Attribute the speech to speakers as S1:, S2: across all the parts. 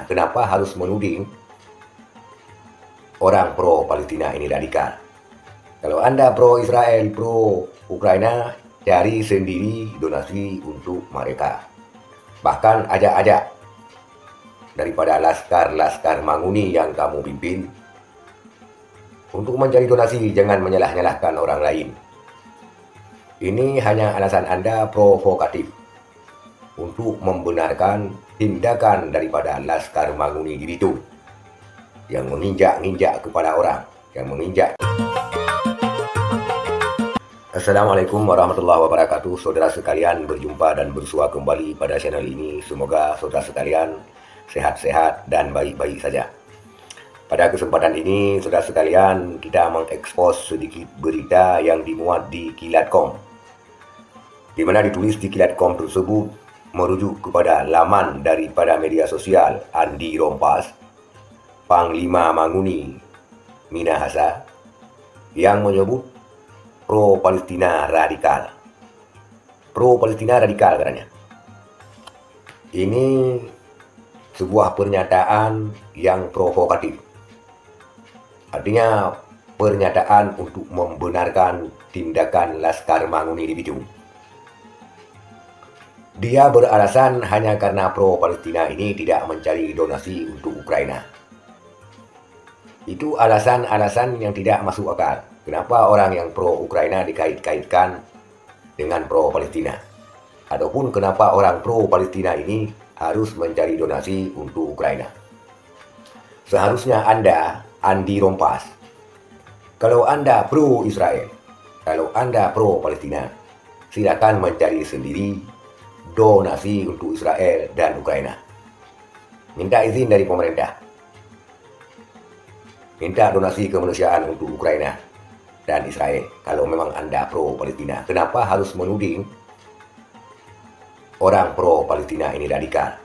S1: kenapa harus menuding orang pro Palestina ini radikal? Kalau Anda pro Israel, pro Ukraina, cari sendiri donasi untuk mereka. Bahkan ajak-ajak daripada laskar-laskar Manguni yang kamu pimpin untuk mencari donasi, jangan menyalah-nyalahkan orang lain. Ini hanya alasan Anda provokatif untuk membenarkan tindakan daripada laskar Manguni di Bitung yang menginjak-injak kepala orang, yang menginjak. Assalamualaikum warahmatullahi wabarakatuh. Saudara sekalian, berjumpa dan bersua kembali pada channel ini. Semoga saudara sekalian sehat-sehat dan baik-baik saja. Pada kesempatan ini, saudara sekalian, kita mengekspos sedikit berita yang dimuat di Kilat.com, di mana ditulis di Kilat.com tersebut merujuk kepada laman daripada media sosial Andi Rompas, Panglima Manguni Minahasa, yang menyebut pro-Palestina radikal. Pro-Palestina radikal katanya. Ini sebuah pernyataan yang provokatif. Artinya pernyataan untuk membenarkan tindakan laskar Manguni di Bitung. Dia beralasan hanya karena pro-Palestina ini tidak mencari donasi untuk Ukraina. Itu alasan-alasan yang tidak masuk akal. Kenapa orang yang pro-Ukraina dikait-kaitkan dengan pro-Palestina? Ataupun kenapa orang pro-Palestina ini harus mencari donasi untuk Ukraina? Seharusnya Anda, Andi Rompas, kalau Anda pro-Israel, kalau Anda pro-Palestina, silakan mencari sendiri donasi untuk Israel dan Ukraina. Minta izin dari pemerintah. Minta donasi kemanusiaan untuk Ukraina dan Israel. Kalau memang Anda pro-Palestina, kenapa harus menuding orang pro-Palestina ini radikal?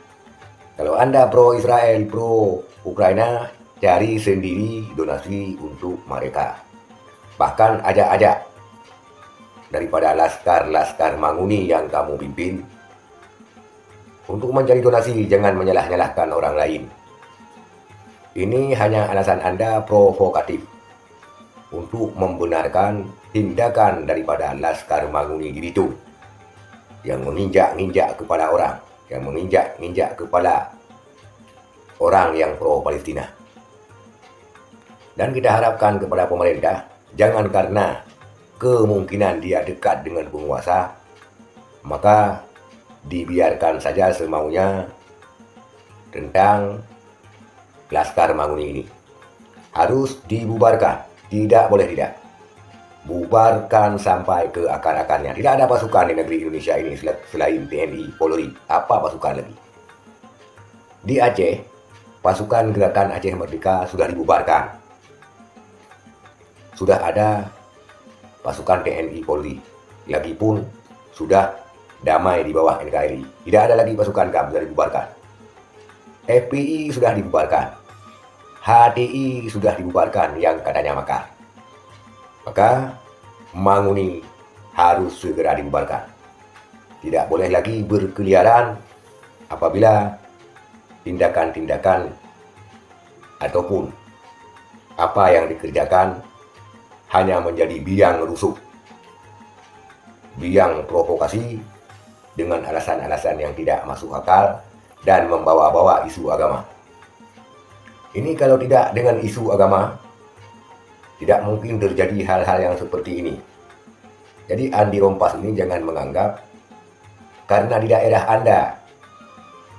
S1: Kalau Anda pro-Israel, pro-Ukraina, cari sendiri donasi untuk mereka. Bahkan ajak-ajak daripada laskar-laskar Manguni yang kamu pimpin untuk mencari donasi, jangan menyalah-nyalahkan orang lain. Ini hanya alasan Anda provokatif untuk membenarkan tindakan daripada laskar Manguni di Bitung yang menginjak-injak kepala orang, yang menginjak-injak kepala orang yang pro-Palestina. Dan kita harapkan kepada pemerintah, jangan karena kemungkinan dia dekat dengan penguasa, maka dibiarkan saja semaunya tentang laskar Manguni ini. Harus dibubarkan. Tidak boleh tidak. Bubarkan sampai ke akar-akarnya. Tidak ada pasukan di negeri Indonesia ini selain TNI, Polri. Apa pasukan lagi? Di Aceh, pasukan Gerakan Aceh Merdeka sudah dibubarkan. Sudah ada pasukan TNI, Polri. Lagipun sudah damai di bawah NKRI. Tidak ada lagi pasukan GAM, sudah dibubarkan. FPI sudah dibubarkan. HTI sudah dibubarkan yang katanya makar. Maka Manguni harus segera dibubarkan. Tidak boleh lagi berkeliaran apabila tindakan-tindakan ataupun apa yang dikerjakan hanya menjadi biang rusuh, biang provokasi dengan alasan-alasan yang tidak masuk akal dan membawa-bawa isu agama. Ini kalau tidak dengan isu agama, tidak mungkin terjadi hal-hal yang seperti ini. Jadi Andi Rompas ini jangan menganggap karena di daerah Anda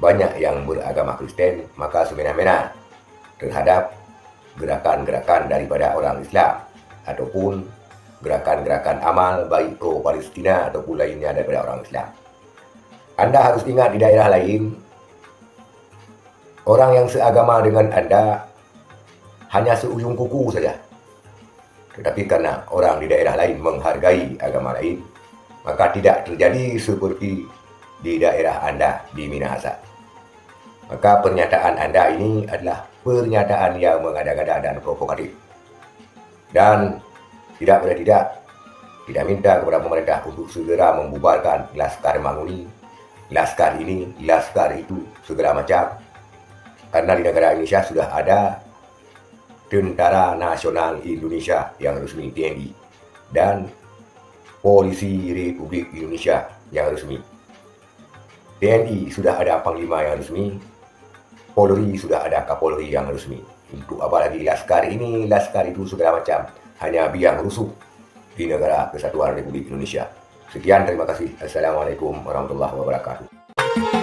S1: banyak yang beragama Kristen, maka semena-mena terhadap gerakan-gerakan daripada orang Islam ataupun gerakan-gerakan amal baik pro-Palestina ataupun lainnya daripada orang Islam. Anda harus ingat di daerah lain, orang yang seagama dengan Anda hanya seujung kuku saja. Tetapi karena orang di daerah lain menghargai agama lain, maka tidak terjadi seperti di daerah Anda di Minahasa. Maka pernyataan Anda ini adalah pernyataan yang mengada-ngada dan provokatif. Dan tidak boleh tidak, kita minta kepada pemerintah untuk segera membubarkan laskar Manguni, laskar ini, laskar itu, segala macam. Karena di negara Indonesia sudah ada Tentara Nasional Indonesia yang resmi TNI dan Polisi Republik Indonesia yang resmi. TNI sudah ada Panglima yang resmi, Polri sudah ada Kapolri yang resmi. Untuk apa lagi Laskar ini, Laskar itu segala macam, hanya biang rusuh di negara Kesatuan Republik Indonesia. Sekian, terima kasih. Assalamualaikum warahmatullahi wabarakatuh.